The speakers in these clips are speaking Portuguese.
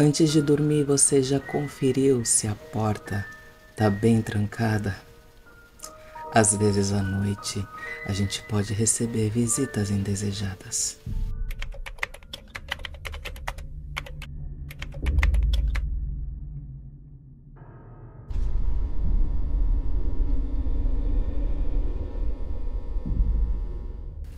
Antes de dormir, você já conferiu se a porta tá bem trancada? Às vezes à noite, a gente pode receber visitas indesejadas.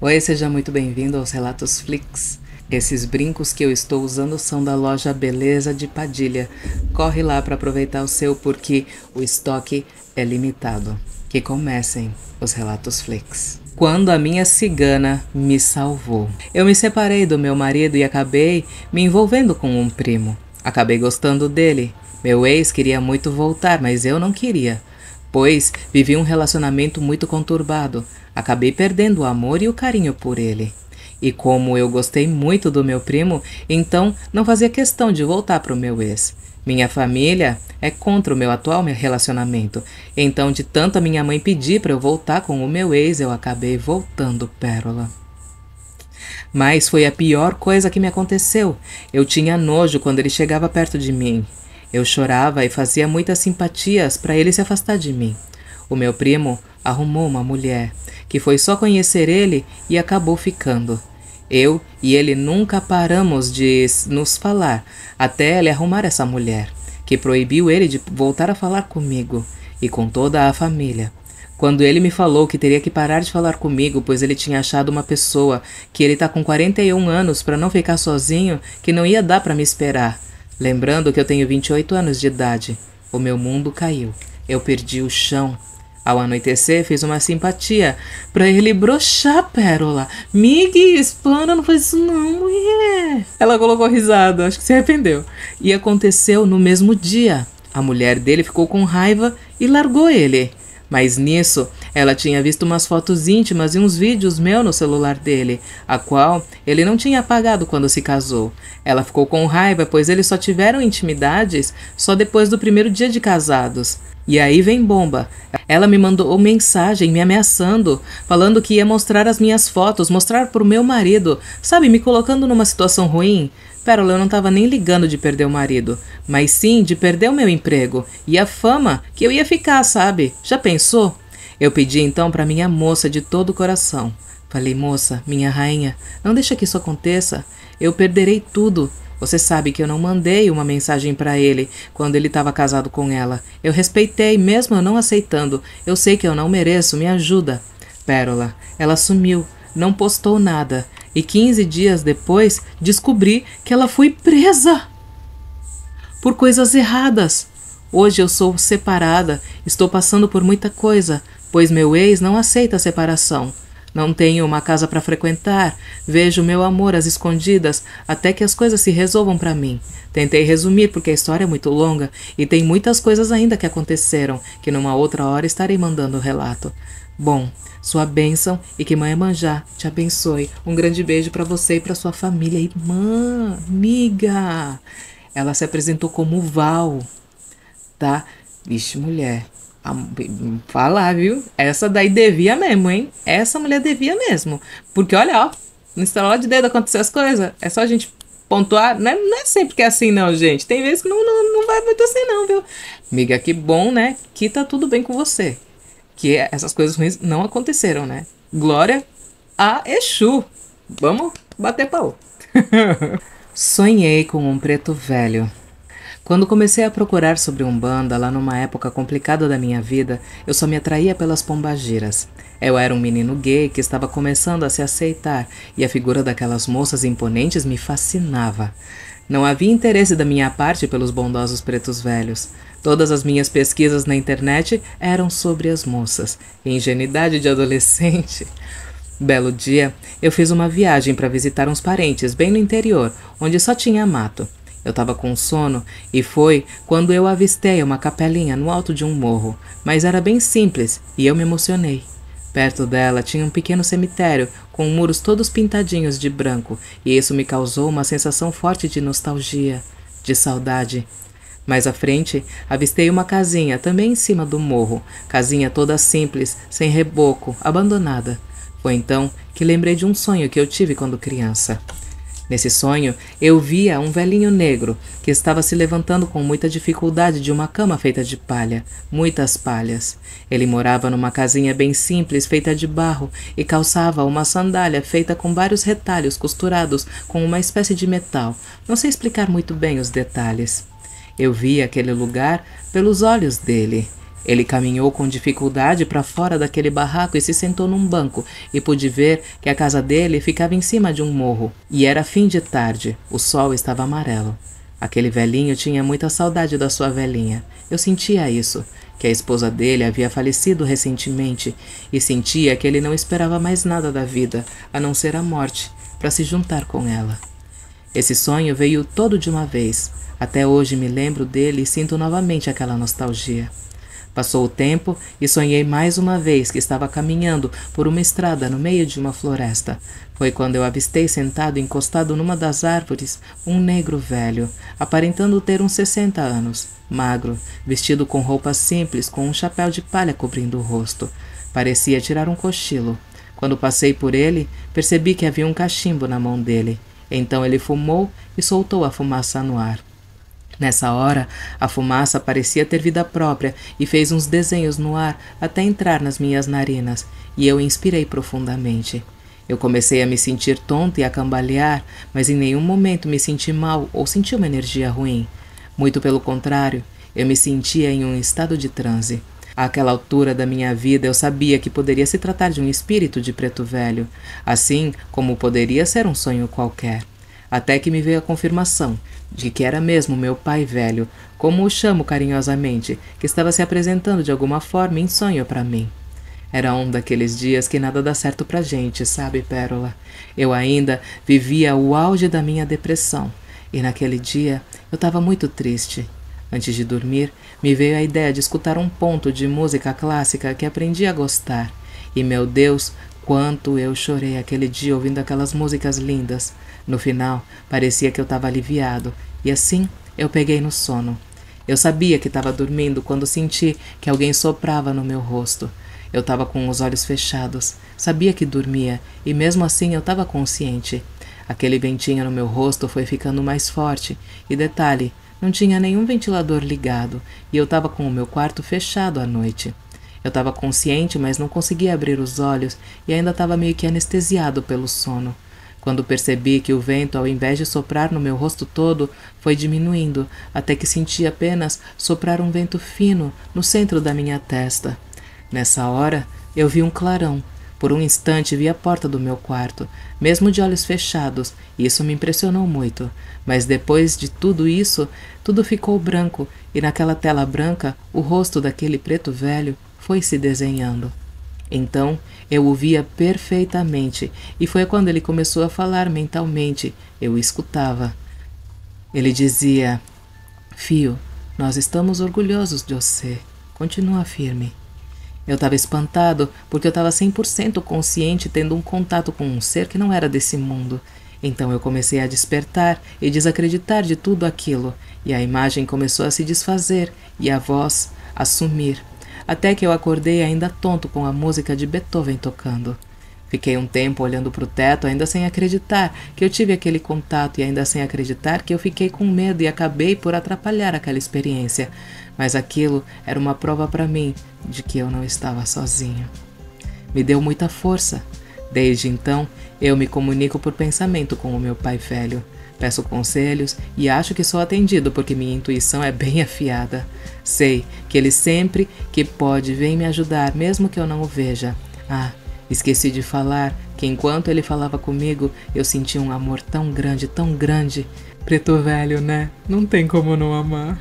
Oi, seja muito bem-vindo aos Relatos Flix. Esses brincos que eu estou usando são da loja Beleza de Padilha. Corre lá para aproveitar o seu porque o estoque é limitado. Que comecem os Relatos Flix. Quando a minha cigana me salvou. Eu me separei do meu marido e acabei me envolvendo com um primo. Acabei gostando dele. Meu ex queria muito voltar, mas eu não queria, pois vivi um relacionamento muito conturbado. Acabei perdendo o amor e o carinho por ele. E como eu gostei muito do meu primo, então não fazia questão de voltar para o meu ex. Minha família é contra o meu atual relacionamento, então de tanto a minha mãe pedir para eu voltar com o meu ex, eu acabei voltando, Pérola. Mas foi a pior coisa que me aconteceu. Eu tinha nojo quando ele chegava perto de mim. Eu chorava e fazia muitas simpatias para ele se afastar de mim. O meu primo arrumou uma mulher, que foi só conhecer ele e acabou ficando. Eu e ele nunca paramos de nos falar, até ele arrumar essa mulher, que proibiu ele de voltar a falar comigo e com toda a família. Quando ele me falou que teria que parar de falar comigo, pois ele tinha achado uma pessoa, que ele tá com 41 anos para não ficar sozinho, que não ia dar para me esperar. Lembrando que eu tenho 28 anos de idade, o meu mundo caiu. Eu perdi o chão. Ao anoitecer, fiz uma simpatia pra ele broxar, Pérola. Migue, espana, não faz isso não, mulher. Ela colocou risada, acho que se arrependeu. E aconteceu no mesmo dia. A mulher dele ficou com raiva e largou ele. Mas nisso, ela tinha visto umas fotos íntimas e uns vídeos meus no celular dele, a qual ele não tinha apagado quando se casou. Ela ficou com raiva, pois eles só tiveram intimidades só depois do primeiro dia de casados. E aí vem bomba. Ela me mandou mensagem me ameaçando, falando que ia mostrar as minhas fotos, mostrar pro meu marido, sabe, me colocando numa situação ruim. Pérola, eu não tava nem ligando de perder o marido, mas sim de perder o meu emprego e a fama que eu ia ficar, sabe? Já pensou? Eu pedi então pra minha moça de todo o coração. Falei, moça, minha rainha, não deixa que isso aconteça. Eu perderei tudo. Você sabe que eu não mandei uma mensagem pra ele quando ele estava casado com ela. Eu respeitei, mesmo eu não aceitando. Eu sei que eu não mereço, me ajuda. Pérola, ela sumiu, não postou nada. E 15 dias depois, descobri que ela foi presa por coisas erradas. Hoje eu sou separada, estou passando por muita coisa, pois meu ex não aceita a separação. Não tenho uma casa para frequentar, vejo meu amor às escondidas até que as coisas se resolvam para mim. Tentei resumir porque a história é muito longa e tem muitas coisas ainda que aconteceram, que numa outra hora estarei mandando o relato. Bom, sua bênção e que Mãe Iemanjá te abençoe. Um grande beijo para você e para sua família. Irmã, amiga, ela se apresentou como Val, tá? Vixe, mulher. Falar, viu? Essa daí devia mesmo, hein? Essa mulher devia mesmo. Porque olha, ó, no estalar de dedo aconteceu as coisas. É só a gente pontuar. Não é sempre que é assim, não, gente. Tem vezes que não vai muito assim, não, viu? Amiga, que bom, né? Que tá tudo bem com você. Que essas coisas ruins não aconteceram, né? Glória a Exu. Vamos bater pau. Sonhei com um preto velho. Quando comecei a procurar sobre Umbanda, lá numa época complicada da minha vida, eu só me atraía pelas pombagiras. Eu era um menino gay que estava começando a se aceitar, e a figura daquelas moças imponentes me fascinava. Não havia interesse da minha parte pelos bondosos pretos velhos. Todas as minhas pesquisas na internet eram sobre as moças. Ingenuidade de adolescente. Belo dia, eu fiz uma viagem para visitar uns parentes bem no interior, onde só tinha mato. Eu estava com sono e foi quando eu avistei uma capelinha no alto de um morro, mas era bem simples e eu me emocionei. Perto dela tinha um pequeno cemitério com muros todos pintadinhos de branco e isso me causou uma sensação forte de nostalgia, de saudade. Mais à frente, avistei uma casinha também em cima do morro, casinha toda simples, sem reboco, abandonada. Foi então que lembrei de um sonho que eu tive quando criança. Nesse sonho, eu via um velhinho negro que estava se levantando com muita dificuldade de uma cama feita de palha, muitas palhas. Ele morava numa casinha bem simples, feita de barro, e calçava uma sandália feita com vários retalhos costurados com uma espécie de metal. Não sei explicar muito bem os detalhes. Eu via aquele lugar pelos olhos dele. Ele caminhou com dificuldade para fora daquele barraco e se sentou num banco, e pude ver que a casa dele ficava em cima de um morro, e era fim de tarde, o sol estava amarelo. Aquele velhinho tinha muita saudade da sua velhinha. Eu sentia isso, que a esposa dele havia falecido recentemente, e sentia que ele não esperava mais nada da vida, a não ser a morte, para se juntar com ela. Esse sonho veio todo de uma vez. Até hoje me lembro dele e sinto novamente aquela nostalgia. Passou o tempo e sonhei mais uma vez que estava caminhando por uma estrada no meio de uma floresta. Foi quando eu avistei sentado encostado numa das árvores um negro velho, aparentando ter uns 60 anos, magro, vestido com roupas simples, com um chapéu de palha cobrindo o rosto. Parecia tirar um cochilo. Quando passei por ele, percebi que havia um cachimbo na mão dele. Então ele fumou e soltou a fumaça no ar. Nessa hora, a fumaça parecia ter vida própria e fez uns desenhos no ar até entrar nas minhas narinas, e eu inspirei profundamente. Eu comecei a me sentir tonta e a cambalear, mas em nenhum momento me senti mal ou senti uma energia ruim. Muito pelo contrário, eu me sentia em um estado de transe. Àquela altura da minha vida eu sabia que poderia se tratar de um espírito de preto velho, assim como poderia ser um sonho qualquer. Até que me veio a confirmação de que era mesmo meu pai velho, como o chamo carinhosamente, que estava se apresentando de alguma forma em sonho para mim. Era um daqueles dias que nada dá certo pra gente, sabe, Pérola? Eu ainda vivia o auge da minha depressão, e naquele dia eu estava muito triste. Antes de dormir, me veio a ideia de escutar um ponto de música clássica que aprendi a gostar. E, meu Deus, quanto eu chorei aquele dia ouvindo aquelas músicas lindas. No final, parecia que eu estava aliviado, e assim eu peguei no sono. Eu sabia que estava dormindo quando senti que alguém soprava no meu rosto. Eu estava com os olhos fechados, sabia que dormia, e mesmo assim eu estava consciente. Aquele ventinho no meu rosto foi ficando mais forte, e detalhe, não tinha nenhum ventilador ligado, e eu estava com o meu quarto fechado à noite. Eu estava consciente, mas não conseguia abrir os olhos, e ainda estava meio que anestesiado pelo sono. Quando percebi que o vento, ao invés de soprar no meu rosto todo, foi diminuindo, até que senti apenas soprar um vento fino no centro da minha testa. Nessa hora, eu vi um clarão. Por um instante vi a porta do meu quarto, mesmo de olhos fechados, e isso me impressionou muito. Mas depois de tudo isso, tudo ficou branco, e naquela tela branca, o rosto daquele preto velho foi se desenhando. Então, eu o via perfeitamente, e foi quando ele começou a falar mentalmente. Eu o escutava. Ele dizia: "Fio, nós estamos orgulhosos de você. Continua firme." Eu estava espantado, porque eu estava 100% consciente tendo um contato com um ser que não era desse mundo. Então eu comecei a despertar e desacreditar de tudo aquilo, e a imagem começou a se desfazer, e a voz a sumir. Até que eu acordei ainda tonto com a música de Beethoven tocando. Fiquei um tempo olhando para o teto, ainda sem acreditar que eu tive aquele contato e ainda sem acreditar que eu fiquei com medo e acabei por atrapalhar aquela experiência. Mas aquilo era uma prova para mim de que eu não estava sozinho. Me deu muita força. Desde então, eu me comunico por pensamento com o meu pai velho. Peço conselhos e acho que sou atendido porque minha intuição é bem afiada. Sei que ele sempre que pode vem me ajudar, mesmo que eu não o veja. Ah, esqueci de falar que enquanto ele falava comigo, eu sentia um amor tão grande, tão grande. Preto velho, né? Não tem como não amar.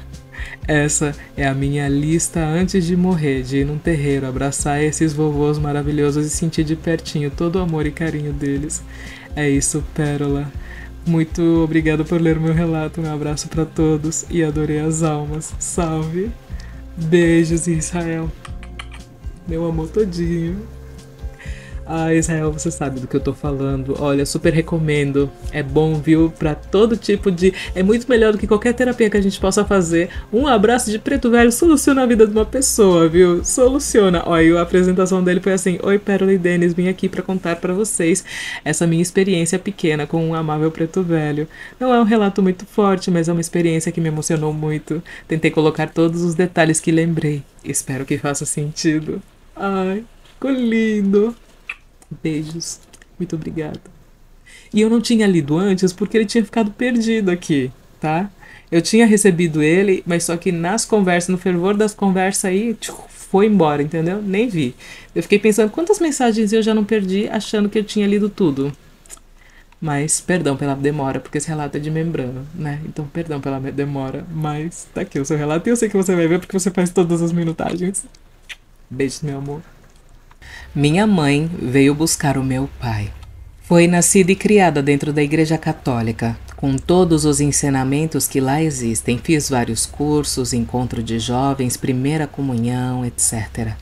Essa é a minha lista antes de morrer, de ir num terreiro, abraçar esses vovôs maravilhosos e sentir de pertinho todo o amor e carinho deles. É isso, Pérola. Muito obrigado por ler meu relato, um abraço para todos e adorei as almas. Salve! Beijos, Israel. Meu amor todinho. Ah, Israel, você sabe do que eu tô falando. Olha, super recomendo. É bom, viu? Pra todo tipo de. É muito melhor do que qualquer terapia que a gente possa fazer. Um abraço de preto velho soluciona a vida de uma pessoa, viu? Soluciona. Olha, e a apresentação dele foi assim: Oi, Pérola e Denis, vim aqui pra contar pra vocês essa minha experiência pequena com um amável preto velho. Não é um relato muito forte, mas é uma experiência que me emocionou muito. Tentei colocar todos os detalhes que lembrei. Espero que faça sentido. Ai, ficou lindo. Beijos. Muito obrigada. E eu não tinha lido antes porque ele tinha ficado perdido aqui, tá? Eu tinha recebido ele, mas só que nas conversas, no fervor das conversas aí, foi embora, entendeu? Nem vi. Eu fiquei pensando quantas mensagens eu já não perdi achando que eu tinha lido tudo. Mas perdão pela demora, porque esse relato é de membrana, né? Então perdão pela demora, mas tá aqui o seu relato e eu sei que você vai ver porque você faz todas as minutagens. Beijos, meu amor. Minha mãe veio buscar o meu pai. Foi nascida e criada dentro da Igreja Católica, com todos os ensinamentos que lá existem. Fiz vários cursos, encontro de jovens, primeira comunhão, etc.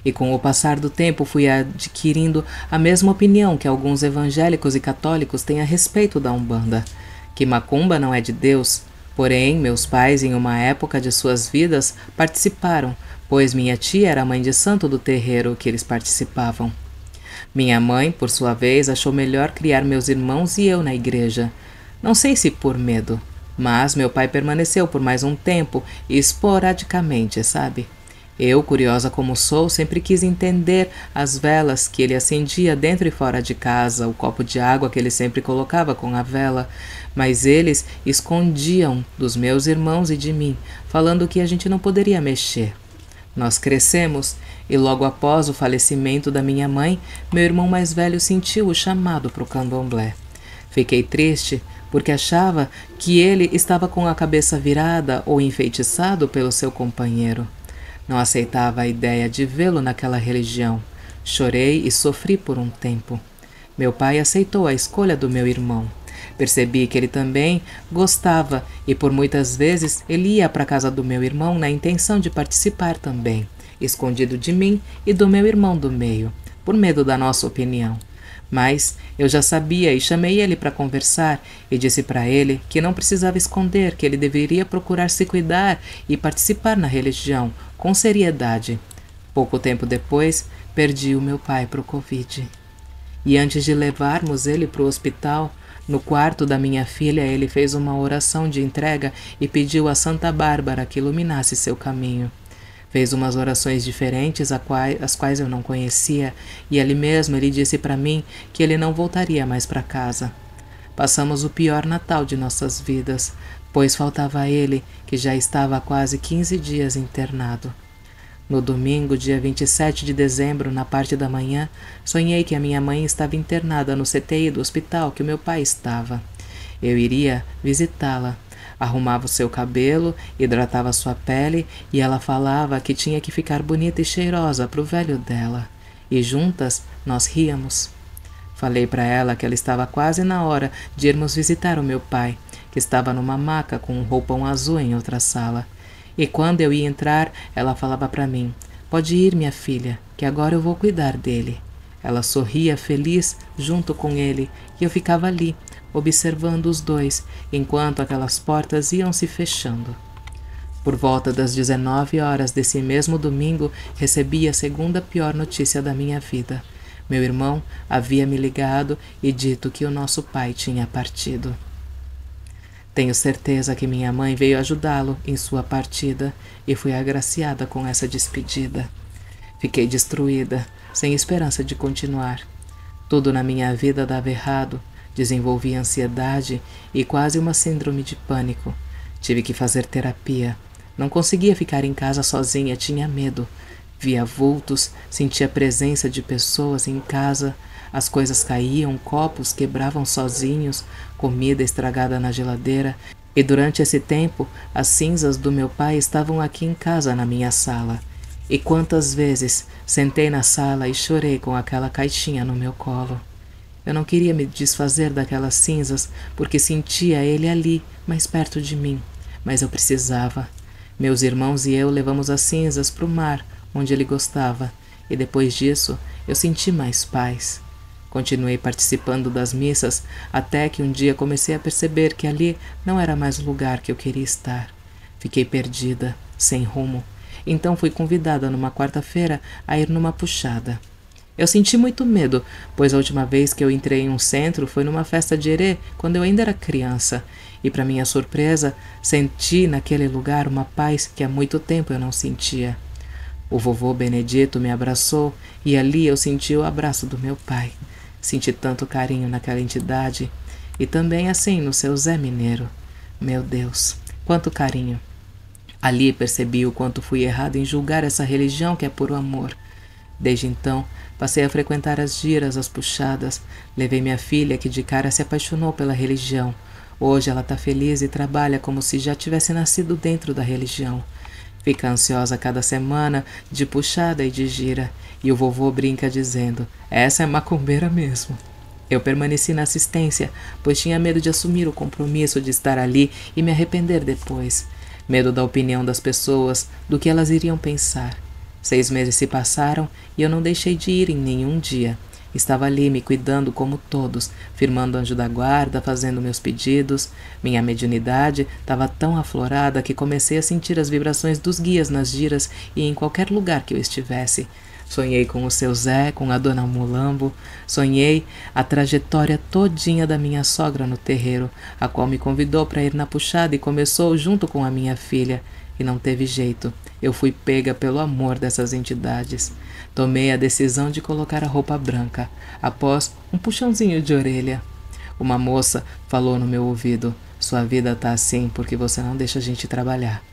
E com o passar do tempo fui adquirindo a mesma opinião que alguns evangélicos e católicos têm a respeito da Umbanda, que macumba não é de Deus. Porém, meus pais, em uma época de suas vidas, participaram, pois minha tia era mãe de santo do terreiro que eles participavam. Minha mãe, por sua vez, achou melhor criar meus irmãos e eu na igreja. Não sei se por medo, mas meu pai permaneceu por mais um tempo e esporadicamente, sabe? Eu, curiosa como sou, sempre quis entender as velas que ele acendia dentro e fora de casa, o copo de água que ele sempre colocava com a vela, mas eles escondiam dos meus irmãos e de mim, falando que a gente não poderia mexer. Nós crescemos e logo após o falecimento da minha mãe, meu irmão mais velho sentiu o chamado para o candomblé. Fiquei triste porque achava que ele estava com a cabeça virada ou enfeitiçado pelo seu companheiro. Não aceitava a ideia de vê-lo naquela religião. Chorei e sofri por um tempo. Meu pai aceitou a escolha do meu irmão. Percebi que ele também gostava e por muitas vezes ele ia para a casa do meu irmão na intenção de participar também, escondido de mim e do meu irmão do meio, por medo da nossa opinião. Mas eu já sabia e chamei ele para conversar e disse para ele que não precisava esconder, que ele deveria procurar se cuidar e participar na religião com seriedade. Pouco tempo depois, perdi o meu pai para o Covid. E antes de levarmos ele para o hospital, no quarto da minha filha, ele fez uma oração de entrega e pediu a Santa Bárbara que iluminasse seu caminho. Fez umas orações diferentes, as quais eu não conhecia, e ali mesmo ele disse para mim que ele não voltaria mais para casa. Passamos o pior Natal de nossas vidas, pois faltava ele, que já estava há quase 15 dias internado. No domingo, dia 27 de dezembro, na parte da manhã, sonhei que a minha mãe estava internada no CTI do hospital que o meu pai estava. Eu iria visitá-la. Arrumava o seu cabelo, hidratava sua pele e ela falava que tinha que ficar bonita e cheirosa para o velho dela. E juntas nós ríamos. Falei para ela que ela estava quase na hora de irmos visitar o meu pai, que estava numa maca com um roupão azul em outra sala. E quando eu ia entrar, ela falava para mim: "Pode ir, minha filha, que agora eu vou cuidar dele." Ela sorria feliz junto com ele e eu ficava ali, observando os dois, enquanto aquelas portas iam se fechando. Por volta das 19 horas desse mesmo domingo, recebi a segunda pior notícia da minha vida. Meu irmão havia me ligado e dito que o nosso pai tinha partido. Tenho certeza que minha mãe veio ajudá-lo em sua partida e fui agraciada com essa despedida. Fiquei destruída, sem esperança de continuar. Tudo na minha vida dava errado, desenvolvi ansiedade e quase uma síndrome de pânico. Tive que fazer terapia. Não conseguia ficar em casa sozinha, tinha medo. Via vultos, sentia a presença de pessoas em casa. As coisas caíam, copos quebravam sozinhos, comida estragada na geladeira. E durante esse tempo, as cinzas do meu pai estavam aqui em casa na minha sala. E quantas vezes sentei na sala e chorei com aquela caixinha no meu colo. Eu não queria me desfazer daquelas cinzas, porque sentia ele ali, mais perto de mim. Mas eu precisava. Meus irmãos e eu levamos as cinzas para o mar, onde ele gostava, e depois disso eu senti mais paz. Continuei participando das missas até que um dia comecei a perceber que ali não era mais o lugar que eu queria estar. Fiquei perdida, sem rumo. Então fui convidada numa quarta-feira a ir numa puxada. Eu senti muito medo, pois a última vez que eu entrei em um centro foi numa festa de herê, quando eu ainda era criança, e para minha surpresa, senti naquele lugar uma paz que há muito tempo eu não sentia. O vovô Benedito me abraçou e ali eu senti o abraço do meu pai. Senti tanto carinho naquela entidade e também assim no seu Zé Mineiro. Meu Deus, quanto carinho! Ali percebi o quanto fui errado em julgar essa religião que é puro amor. Desde então, passei a frequentar as giras, as puxadas. Levei minha filha, que de cara se apaixonou pela religião. Hoje ela está feliz e trabalha como se já tivesse nascido dentro da religião. Fica ansiosa cada semana de puxada e de gira. E o vovô brinca dizendo, essa é macumbeira mesmo. Eu permaneci na assistência, pois tinha medo de assumir o compromisso de estar ali e me arrepender depois. Medo da opinião das pessoas, do que elas iriam pensar. 6 meses se passaram e eu não deixei de ir em nenhum dia. Estava ali me cuidando como todos, firmando anjo da guarda, fazendo meus pedidos. Minha mediunidade estava tão aflorada que comecei a sentir as vibrações dos guias nas giras e em qualquer lugar que eu estivesse. Sonhei com o seu Zé, com a dona Mulambo. Sonhei a trajetória todinha da minha sogra no terreiro, a qual me convidou para ir na puxada e começou junto com a minha filha. E não teve jeito. Eu fui pega pelo amor dessas entidades. Tomei a decisão de colocar a roupa branca, após um puxãozinho de orelha. Uma moça falou no meu ouvido, sua vida tá assim porque você não deixa a gente trabalhar.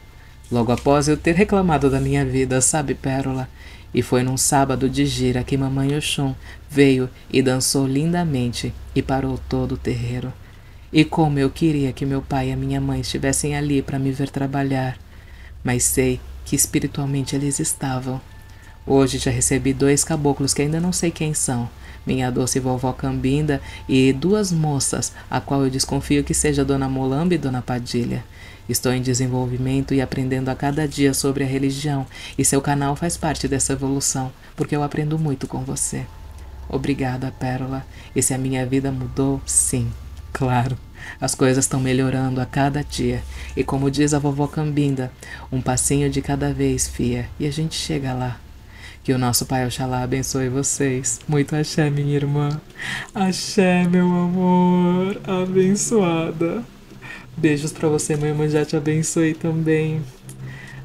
Logo após eu ter reclamado da minha vida, sabe, Pérola? E foi num sábado de gira que Mamãe Oxum veio e dançou lindamente e parou todo o terreiro. E como eu queria que meu pai e a minha mãe estivessem ali para me ver trabalhar. Mas sei que espiritualmente eles estavam. Hoje já recebi 2 caboclos que ainda não sei quem são. Minha doce vovó Cambinda e 2 moças, a qual eu desconfio que seja Dona Molamba e Dona Padilha. Estou em desenvolvimento e aprendendo a cada dia sobre a religião, e seu canal faz parte dessa evolução, porque eu aprendo muito com você. Obrigada, Pérola. E se a minha vida mudou, sim, claro. As coisas estão melhorando a cada dia. E como diz a vovó Cambinda, um passinho de cada vez, fia, e a gente chega lá. Que o nosso Pai Oxalá abençoe vocês. Muito axé, minha irmã. Axé, meu amor. Abençoada. Beijos pra você, minha irmã, já te abençoe também.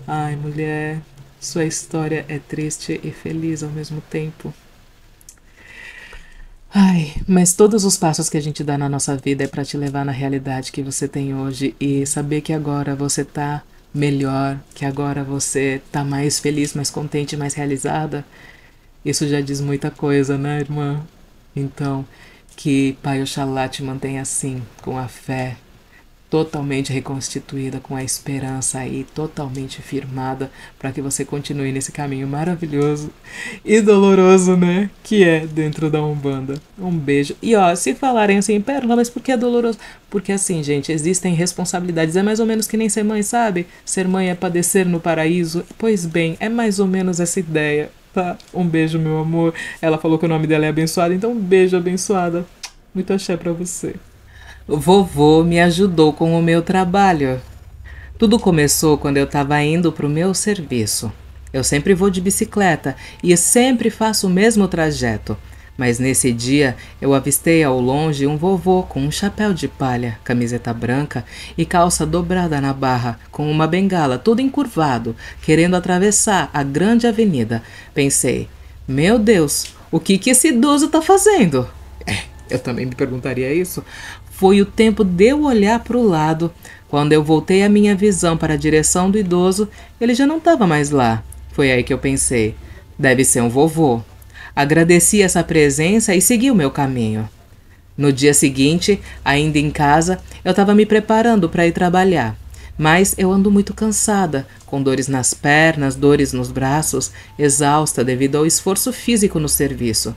Ai, mulher, sua história é triste e feliz ao mesmo tempo. Ai, mas todos os passos que a gente dá na nossa vida é pra te levar na realidade que você tem hoje e saber que agora você tá melhor, que agora você tá mais feliz, mais contente, mais realizada. Isso já diz muita coisa, né, irmã? Então, que Pai Oxalá te mantenha assim, com a fé totalmente reconstituída, com a esperança aí totalmente firmada, para que você continue nesse caminho maravilhoso e doloroso, né? Que é dentro da Umbanda. Um beijo. E ó, se falarem assim, Pérola, mas por que é doloroso? Porque assim, gente, existem responsabilidades. É mais ou menos que nem ser mãe, sabe? Ser mãe é padecer no paraíso. Pois bem, é mais ou menos essa ideia, tá? Um beijo, meu amor. Ela falou que o nome dela é abençoada, então um beijo, abençoada. Muito axé pra você. O vovô me ajudou com o meu trabalho. Tudo começou quando eu estava indo para o meu serviço. Eu sempre vou de bicicleta e sempre faço o mesmo trajeto. Mas nesse dia eu avistei ao longe um vovô com um chapéu de palha, camiseta branca e calça dobrada na barra, com uma bengala, todo encurvado, querendo atravessar a grande avenida. Pensei, meu Deus, o que esse idoso está fazendo? Eu também me perguntaria isso. Foi o tempo de eu olhar para o lado. Quando eu voltei a minha visão para a direção do idoso, ele já não estava mais lá. Foi aí que eu pensei, deve ser um vovô. Agradeci essa presença e segui o meu caminho. No dia seguinte, ainda em casa, eu estava me preparando para ir trabalhar. Mas eu ando muito cansada, com dores nas pernas, dores nos braços, exausta devido ao esforço físico no serviço.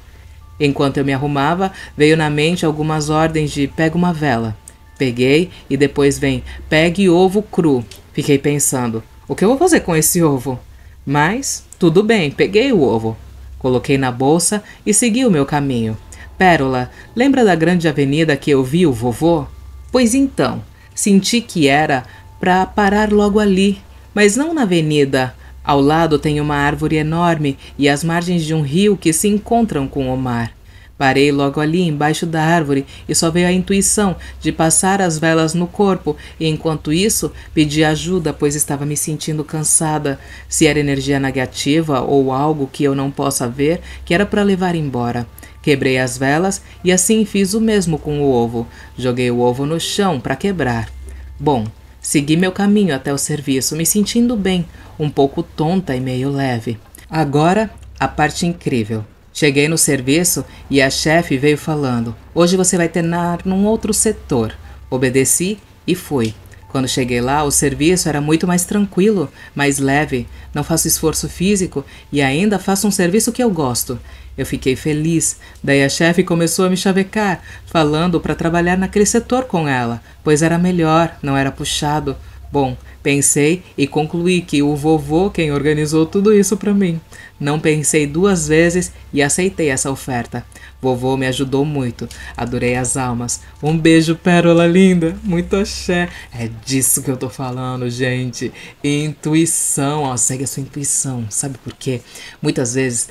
Enquanto eu me arrumava, veio na mente algumas ordens de pega uma vela. Peguei e depois vem pegue ovo cru. Fiquei pensando, o que eu vou fazer com esse ovo? Mas, tudo bem, peguei o ovo. Coloquei na bolsa e segui o meu caminho. Pérola, lembra da grande avenida que eu vi o vovô? Pois então, senti que era para parar logo ali, mas não na avenida. Ao lado tem uma árvore enorme e as margens de um rio que se encontram com o mar. Parei logo ali embaixo da árvore e só veio a intuição de passar as velas no corpo e enquanto isso pedi ajuda pois estava me sentindo cansada, se era energia negativa ou algo que eu não possa ver que era para levar embora. Quebrei as velas e assim fiz o mesmo com o ovo. Joguei o ovo no chão para quebrar. Bom, segui meu caminho até o serviço, me sentindo bem, um pouco tonta e meio leve. Agora, a parte incrível. Cheguei no serviço e a chefe veio falando: hoje você vai treinar num outro setor. Obedeci e fui. Quando cheguei lá, o serviço era muito mais tranquilo, mais leve. Não faço esforço físico e ainda faço um serviço que eu gosto. Eu fiquei feliz. Daí a chefe começou a me chavecar, falando para trabalhar naquele setor com ela, pois era melhor, não era puxado. Bom, pensei e concluí que o vovô quem organizou tudo isso para mim. Não pensei duas vezes e aceitei essa oferta. Vovô me ajudou muito. Adorei as almas. Um beijo, pérola linda. Muito axé. É disso que eu tô falando, gente. Intuição. Ó, segue a sua intuição. Sabe por quê? Muitas vezes...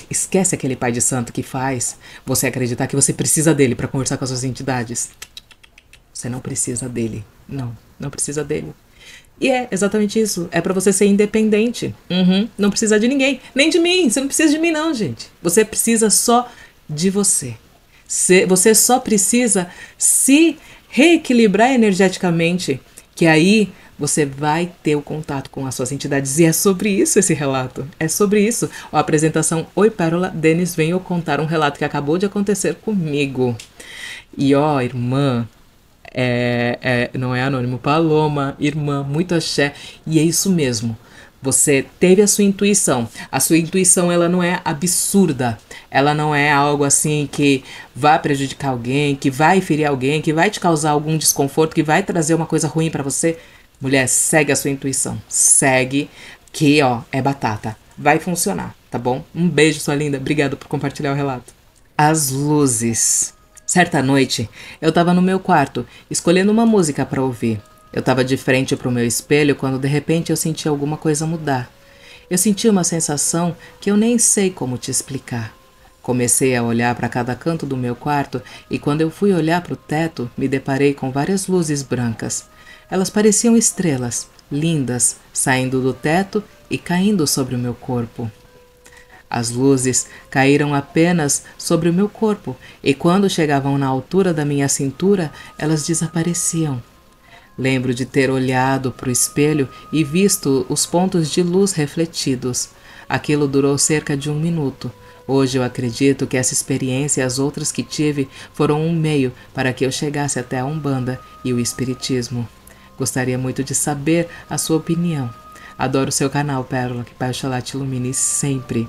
Esquece aquele pai de santo que faz você acreditar que você precisa dele para conversar com as suas entidades. Você não precisa dele. Não precisa dele. E é exatamente isso. É pra você ser independente. Não precisa de ninguém. Nem de mim. Você não precisa de mim, não, gente. Você precisa só de você. Você só precisa se reequilibrar energeticamente. Que aí você vai ter o contato com as suas entidades. E é sobre isso esse relato. É sobre isso. A apresentação Oi Pérola, Denis veio contar um relato que acabou de acontecer comigo. E ó, irmã... não é anônimo, Paloma, irmã, muito axé, e é isso mesmo. Você teve a sua intuição. A sua intuição, ela não é absurda. Ela não é algo assim que vai prejudicar alguém, que vai ferir alguém, que vai te causar algum desconforto, que vai trazer uma coisa ruim pra você. Mulher, segue a sua intuição. Segue que, ó, é batata. Vai funcionar, tá bom? Um beijo, sua linda. Obrigado por compartilhar o relato. As luzes. Certa noite, eu estava no meu quarto, escolhendo uma música para ouvir. Eu estava de frente para o meu espelho quando de repente eu senti alguma coisa mudar. Eu senti uma sensação que eu nem sei como te explicar. Comecei a olhar para cada canto do meu quarto e quando eu fui olhar para o teto, me deparei com várias luzes brancas. Elas pareciam estrelas, lindas, saindo do teto e caindo sobre o meu corpo. As luzes caíram apenas sobre o meu corpo e quando chegavam na altura da minha cintura, elas desapareciam. Lembro de ter olhado para o espelho e visto os pontos de luz refletidos. Aquilo durou cerca de 1 minuto. Hoje eu acredito que essa experiência e as outras que tive foram um meio para que eu chegasse até a Umbanda e o Espiritismo. Gostaria muito de saber a sua opinião. Adoro seu canal, Pérola, que Pai Oxalá te ilumine sempre.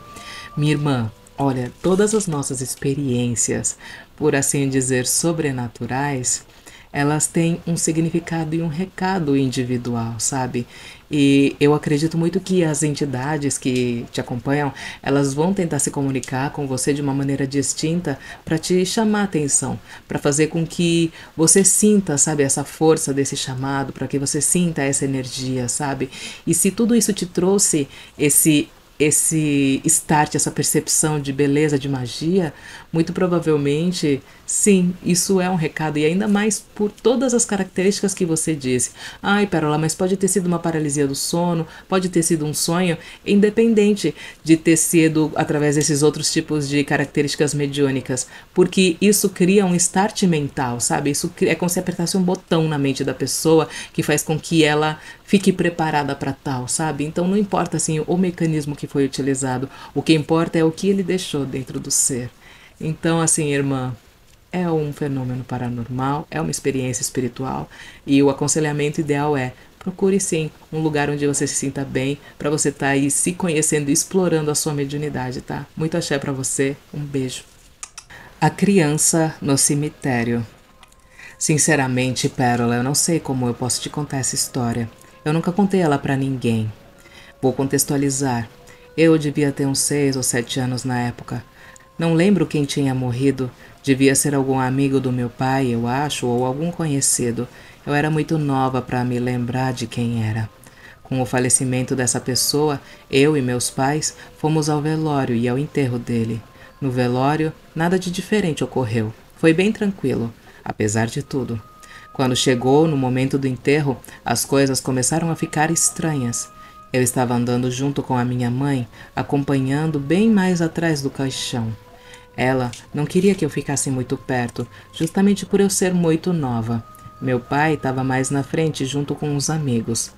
Minha irmã, olha, todas as nossas experiências, por assim dizer, sobrenaturais, elas têm um significado e um recado individual, sabe? E eu acredito muito que as entidades que te acompanham, elas vão tentar se comunicar com você de uma maneira distinta para te chamar a atenção, para fazer com que você sinta, sabe, essa força desse chamado, para que você sinta essa energia, sabe? E se tudo isso te trouxe esse start, essa percepção de beleza, de magia, muito provavelmente, sim, isso é um recado, e ainda mais por todas as características que você disse. Ai, Pérola, mas pode ter sido uma paralisia do sono, pode ter sido um sonho, independente de ter sido através desses outros tipos de características mediúnicas, porque isso cria um start mental, sabe? Isso é como se apertasse um botão na mente da pessoa que faz com que ela fique preparada para tal, sabe? Então não importa assim o mecanismo que foi utilizado, o que importa é o que ele deixou dentro do ser. Então, assim, irmã, é um fenômeno paranormal, é uma experiência espiritual e o aconselhamento ideal é procure sim um lugar onde você se sinta bem para você estar aí se conhecendo e explorando a sua mediunidade, tá? Muito axé para você, um beijo. A criança no cemitério. Sinceramente, Pérola, eu não sei como eu posso te contar essa história. Eu nunca contei ela para ninguém. Vou contextualizar. Eu devia ter uns 6 ou 7 anos na época. Não lembro quem tinha morrido. Devia ser algum amigo do meu pai, eu acho, ou algum conhecido. Eu era muito nova para me lembrar de quem era. Com o falecimento dessa pessoa, eu e meus pais fomos ao velório e ao enterro dele. No velório, nada de diferente ocorreu. Foi bem tranquilo, apesar de tudo. Quando chegou no momento do enterro, as coisas começaram a ficar estranhas. Eu estava andando junto com a minha mãe, acompanhando bem mais atrás do caixão. Ela não queria que eu ficasse muito perto, justamente por eu ser muito nova. Meu pai estava mais na frente junto com os amigos.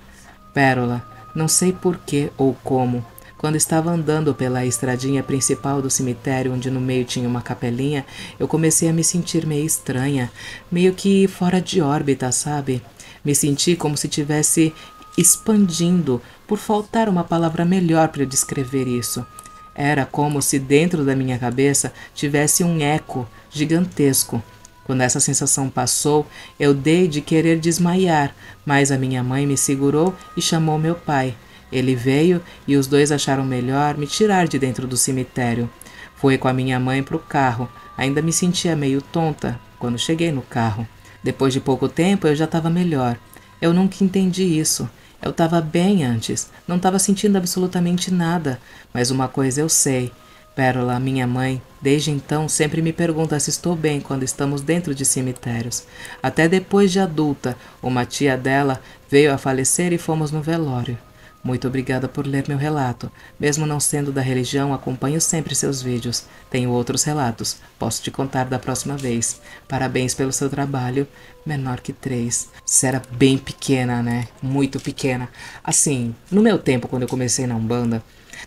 Pérola, não sei por que ou como, quando estava andando pela estradinha principal do cemitério, onde no meio tinha uma capelinha, eu comecei a me sentir meio estranha, meio que fora de órbita, sabe? Me senti como se tivesse expandindo, por faltar uma palavra melhor para descrever isso. Era como se dentro da minha cabeça tivesse um eco gigantesco. Quando essa sensação passou, eu dei de querer desmaiar, mas a minha mãe me segurou e chamou meu pai. Ele veio e os dois acharam melhor me tirar de dentro do cemitério. Fui com a minha mãe para o carro. Ainda me sentia meio tonta quando cheguei no carro. Depois de pouco tempo eu já estava melhor. Eu nunca entendi isso. Eu estava bem antes, não estava sentindo absolutamente nada, mas uma coisa eu sei. Pérola, minha mãe, desde então sempre me pergunta se estou bem quando estamos dentro de cemitérios. Até depois de adulta, uma tia dela veio a falecer e fomos no velório. Muito obrigada por ler meu relato. Mesmo não sendo da religião, acompanho sempre seus vídeos. Tenho outros relatos. Posso te contar da próxima vez. Parabéns pelo seu trabalho. Menor que 3. Você era bem pequena, né? Muito pequena. Assim, no meu tempo, quando eu comecei na Umbanda,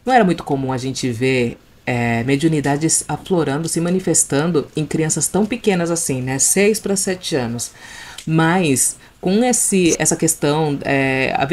não era muito comum a gente ver mediunidades aflorando, se manifestando em crianças tão pequenas assim, né? 6 para 7 anos. Mas com essa questão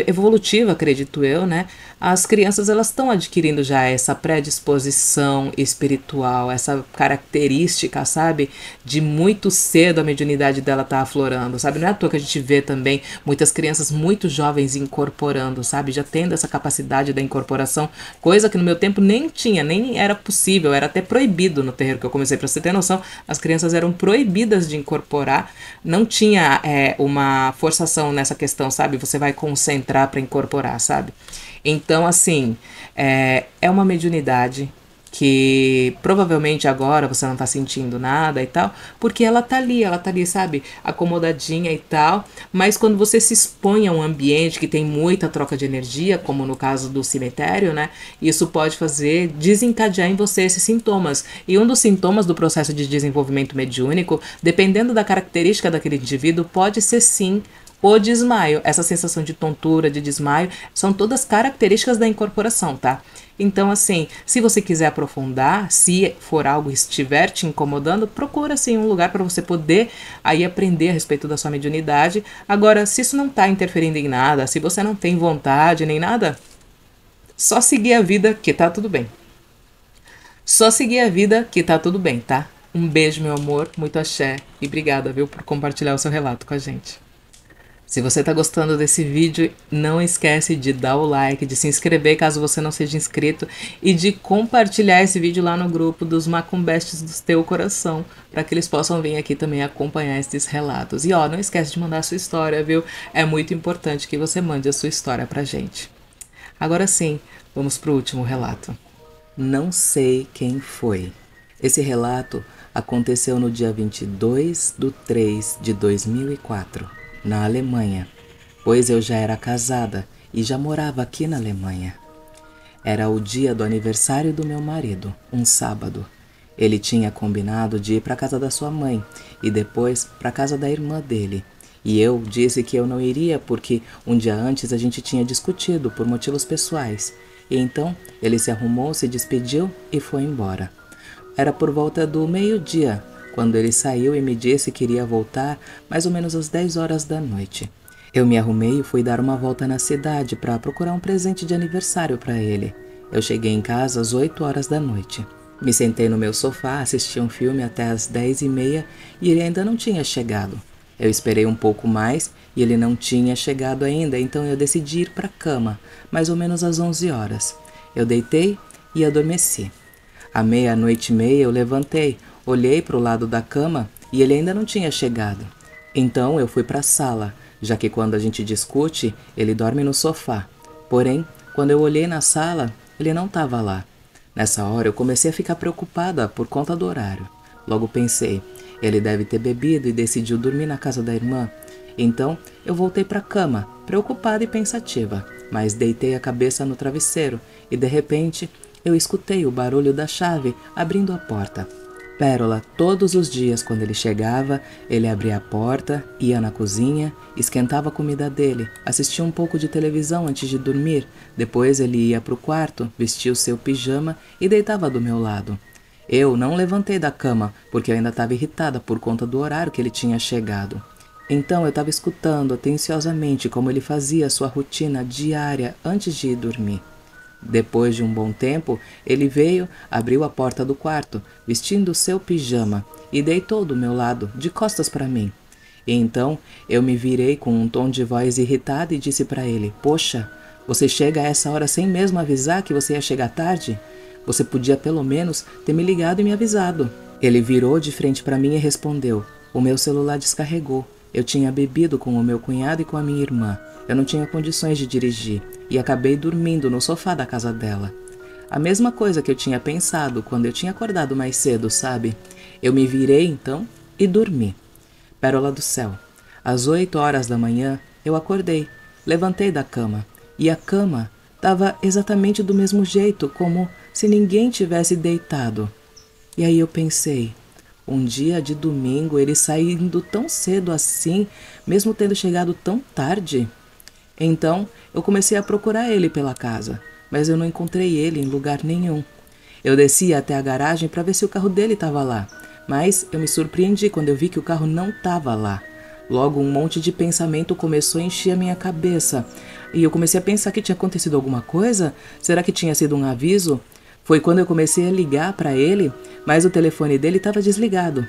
evolutiva, acredito eu, né? As crianças elas estão adquirindo já essa predisposição espiritual, essa característica, sabe? De muito cedo a mediunidade dela tá aflorando, sabe? Não é à toa que a gente vê também muitas crianças muito jovens incorporando, sabe? Já tendo essa capacidade da incorporação, coisa que no meu tempo nem tinha, nem era possível, era até proibido no terreiro que eu comecei. Pra você ter noção, as crianças eram proibidas de incorporar, não tinha uma forçação nessa questão, sabe? Você vai concentrar para incorporar, sabe? Então, assim, é uma mediunidade que provavelmente agora você não tá sentindo nada e tal, porque ela tá ali, sabe, acomodadinha e tal, mas quando você se expõe a um ambiente que tem muita troca de energia, como no caso do cemitério, né, isso pode fazer desencadear em você esses sintomas, e um dos sintomas do processo de desenvolvimento mediúnico, dependendo da característica daquele indivíduo, pode ser sim o desmaio. Essa sensação de tontura, de desmaio, são todas características da incorporação, tá? Então, assim, se você quiser aprofundar, se for algo que estiver te incomodando, procura, assim, um lugar para você poder aí aprender a respeito da sua mediunidade. Agora, se isso não tá interferindo em nada, se você não tem vontade nem nada, só seguir a vida que tá tudo bem. Só seguir a vida que tá tudo bem, tá? Um beijo, meu amor, muito axé e obrigada, viu, por compartilhar o seu relato com a gente. Se você está gostando desse vídeo, não esquece de dar o like, de se inscrever caso você não seja inscrito e de compartilhar esse vídeo lá no grupo dos macumbestes do teu coração, para que eles possam vir aqui também acompanhar esses relatos. E ó, não esquece de mandar a sua história, viu? É muito importante que você mande a sua história pra gente. Agora sim, vamos pro último relato. Não sei quem foi. Esse relato aconteceu no dia 22/3/2004. Na Alemanha, pois eu já era casada e já morava aqui na Alemanha. Era o dia do aniversário do meu marido, um sábado. Ele tinha combinado de ir para a casa da sua mãe e depois para a casa da irmã dele. E eu disse que eu não iria porque um dia antes a gente tinha discutido por motivos pessoais. E então ele se arrumou, se despediu e foi embora. Era por volta do meio-dia, quando ele saiu e me disse que iria voltar mais ou menos às 10 horas da noite. Eu me arrumei e fui dar uma volta na cidade para procurar um presente de aniversário para ele. Eu cheguei em casa às 8 horas da noite. Me sentei no meu sofá, assisti um filme até às 10h30 e ele ainda não tinha chegado. Eu esperei um pouco mais e ele não tinha chegado ainda, então eu decidi ir para a cama, mais ou menos às 11 horas. Eu deitei e adormeci. À 00:30 eu levantei, olhei para o lado da cama e ele ainda não tinha chegado. Então eu fui para a sala, já que quando a gente discute, ele dorme no sofá. Porém, quando eu olhei na sala, ele não estava lá. Nessa hora eu comecei a ficar preocupada por conta do horário. Logo pensei, ele deve ter bebido e decidiu dormir na casa da irmã. Então eu voltei para a cama, preocupada e pensativa, mas deitei a cabeça no travesseiro e de repente eu escutei o barulho da chave abrindo a porta. Pérola, todos os dias quando ele chegava, ele abria a porta, ia na cozinha, esquentava a comida dele, assistia um pouco de televisão antes de dormir, depois ele ia para o quarto, vestia o seu pijama e deitava do meu lado. Eu não levantei da cama, porque eu ainda estava irritada por conta do horário que ele tinha chegado. Então eu estava escutando atenciosamente como ele fazia a sua rotina diária antes de ir dormir. Depois de um bom tempo, ele veio, abriu a porta do quarto, vestindo seu pijama, e deitou do meu lado, de costas para mim. E então eu me virei com um tom de voz irritado e disse para ele: "Poxa, você chega a essa hora sem mesmo avisar que você ia chegar tarde? Você podia pelo menos ter me ligado e me avisado." Ele virou de frente para mim e respondeu: "O meu celular descarregou. Eu tinha bebido com o meu cunhado e com a minha irmã. Eu não tinha condições de dirigir e acabei dormindo no sofá da casa dela." A mesma coisa que eu tinha pensado quando eu tinha acordado mais cedo, sabe? Eu me virei então e dormi. Pérola do céu. Às 8 horas da manhã eu acordei, levantei da cama e a cama estava exatamente do mesmo jeito, como se ninguém tivesse deitado. E aí eu pensei, um dia de domingo ele saindo tão cedo assim, mesmo tendo chegado tão tarde? Então eu comecei a procurar ele pela casa, mas eu não encontrei ele em lugar nenhum. Eu desci até a garagem para ver se o carro dele estava lá, mas eu me surpreendi quando eu vi que o carro não estava lá. Logo um monte de pensamento começou a encher a minha cabeça e eu comecei a pensar que tinha acontecido alguma coisa. Será que tinha sido um aviso? Foi quando eu comecei a ligar para ele, mas o telefone dele estava desligado.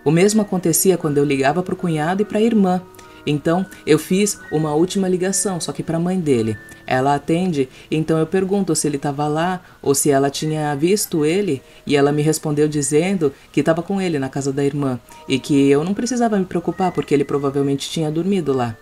O mesmo acontecia quando eu ligava para o cunhado e para a irmã. Então eu fiz uma última ligação, só que para a mãe dele. Ela atende, então eu pergunto se ele estava lá ou se ela tinha visto ele, e ela me respondeu dizendo que estava com ele na casa da irmã e que eu não precisava me preocupar porque ele provavelmente tinha dormido lá.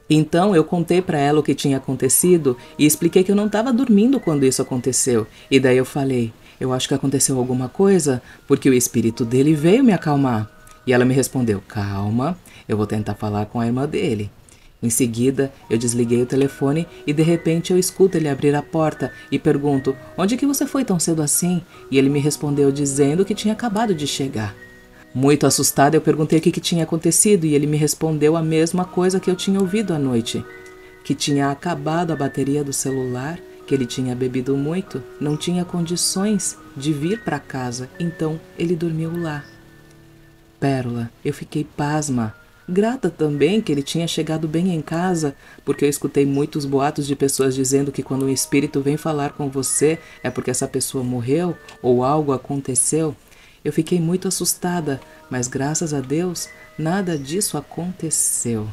Então eu contei para ela o que tinha acontecido e expliquei que eu não estava dormindo quando isso aconteceu. E daí eu falei, eu acho que aconteceu alguma coisa porque o espírito dele veio me acalmar. E ela me respondeu, calma, eu vou tentar falar com a irmã dele. Em seguida, eu desliguei o telefone e de repente eu escuto ele abrir a porta e pergunto, onde que você foi tão cedo assim? E ele me respondeu dizendo que tinha acabado de chegar. Muito assustada, eu perguntei o que tinha acontecido e ele me respondeu a mesma coisa que eu tinha ouvido à noite, que tinha acabado a bateria do celular, que ele tinha bebido muito, não tinha condições de vir para casa, então ele dormiu lá. Pérola, eu fiquei pasma, grata também que ele tinha chegado bem em casa, porque eu escutei muitos boatos de pessoas dizendo que quando um espírito vem falar com você é porque essa pessoa morreu ou algo aconteceu. Eu fiquei muito assustada, mas graças a Deus, nada disso aconteceu.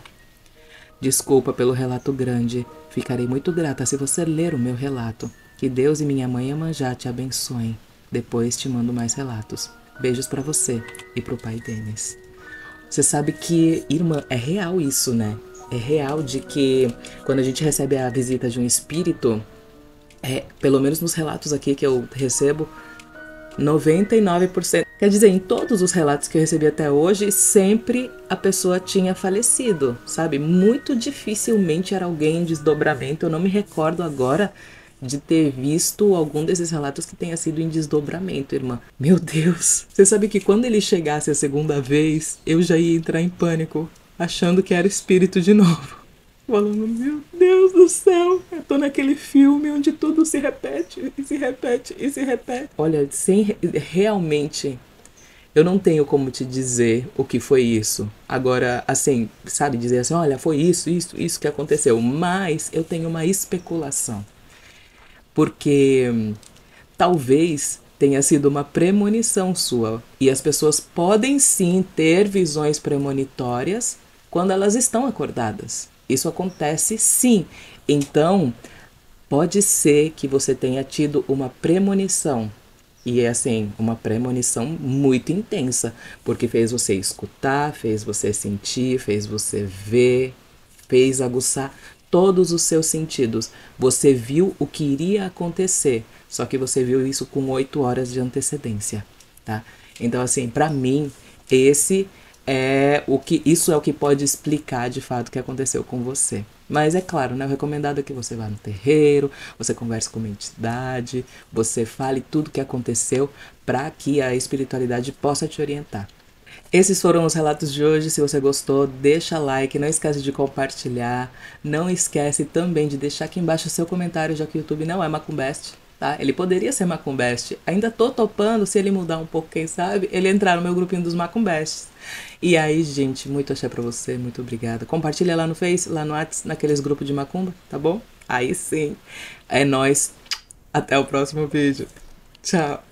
Desculpa pelo relato grande, ficarei muito grata se você ler o meu relato. Que Deus e minha mãe Iemanjá te abençoem. Depois te mando mais relatos. Beijos pra você e pro pai Denis. Você sabe que, irmã, é real isso, né? É real de que quando a gente recebe a visita de um espírito, pelo menos nos relatos aqui que eu recebo, 99%, quer dizer, em todos os relatos que eu recebi até hoje, sempre a pessoa tinha falecido, sabe? Muito dificilmente era alguém em desdobramento. Eu não me recordo agora de ter visto algum desses relatos que tenha sido em desdobramento, irmã. Meu Deus! Você sabe que quando ele chegasse a segunda vez, eu já ia entrar em pânico, achando que era espírito de novo. Falando, meu Deus do céu, eu tô naquele filme onde tudo se repete, e se repete, e se repete. Olha, realmente, eu não tenho como te dizer o que foi isso. Agora, assim, sabe, dizer assim, olha, foi isso que aconteceu. Mas eu tenho uma especulação. Porque talvez tenha sido uma premonição sua. E as pessoas podem sim ter visões premonitórias quando elas estão acordadas. Isso acontece sim. Então, Pode ser que você tenha tido uma premonição. E é assim, uma premonição muito intensa, porque fez você escutar, fez você sentir, fez você ver, fez aguçar todos os seus sentidos. Você viu o que iria acontecer, só que você viu isso com 8 horas de antecedência, tá? Então, assim, pra mim, isso é o que pode explicar de fato o que aconteceu com você. Mas é claro, né? O recomendado é que você vá no terreiro, você converse com uma entidade, você fale tudo o que aconteceu para que a espiritualidade possa te orientar. Esses foram os relatos de hoje. Se você gostou, deixa like, não esquece de compartilhar. Não esquece também de deixar aqui embaixo o seu comentário, já que o YouTube não é Macumbest, tá? Ele poderia ser Macumbest. Ainda tô topando, se ele mudar um pouco, quem sabe, ele entrar no meu grupinho dos Macumbests. E aí, gente, muito axé pra você, muito obrigada. Compartilha lá no Face, lá no WhatsApp, naqueles grupos de Macumba, tá bom? Aí sim. É nóis. Até o próximo vídeo. Tchau.